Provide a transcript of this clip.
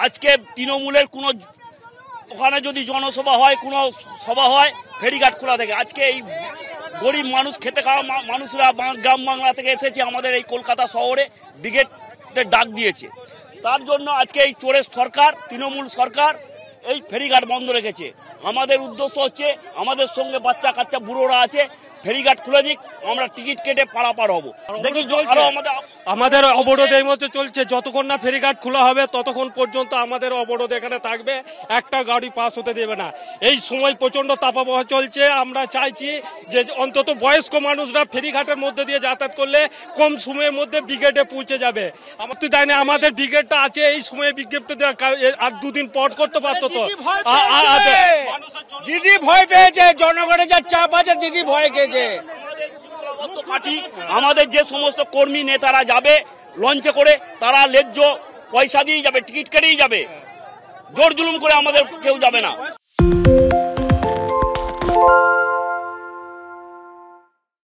আজকে তৃণমূলের কোনো ওখানে যদি জনসভা হয়, কোনো সভা হয়, ফেরিঘাট খোলা থাকে। আজকে এই গরিব মানুষ, খেতে খাওয়া মানুষরা গ্রাম বাংলা থেকে এসেছে আমাদের এই কলকাতা শহরে ব্রিগেডের ডাক দিয়েছে। তার জন্য আজকে এই চোরের সরকার, তৃণমূল সরকার এই ফেরিঘাট বন্ধ রেখেছে। আমাদের উদ্দেশ্য হচ্ছে আমাদের সঙ্গে বাচ্চা কাচ্চা বুড়োরা আছে, ফেরিঘাট খুলে দিক, আমরা টিকিট কেটে পারাপার হব। দেখি আমাদের অবরোধ এই মধ্যে চলছে, যতক্ষণ না ফেরিঘাট খোলা হবে ততক্ষণ পর্যন্ত আমাদের অবরোধ এখানে থাকবে, একটা গাড়ি পাস হতে দেবে না। এই সময় প্রচন্ড তাপাবহাওয়া চলছে, আমরা চাইছি যে অন্তত বয়স্ক মানুষরা ফেরিঘাটের মধ্যে দিয়ে যাতায়াত করলে কম সময়ের মধ্যে ব্রিগেডে পৌঁছে যাবে। আমাদের ব্রিগেডটা আছে, এই সময়ে ব্রিগেডটা আর দুদিন পর করতে পারতো। তো দিদি ভয় পেয়েছে, জনগণের যা চাপ আছে, দিদি ভয় পেয়েছে। আমাদের যে সমস্ত কর্মী নেতারা যাবে লঞ্চে করে, তারা ন্যায্য পয়সা দিয়ে যাবে, টিকিট কেটেই যাবে, জোর জুলুম করে আমাদের কেউ যাবে না।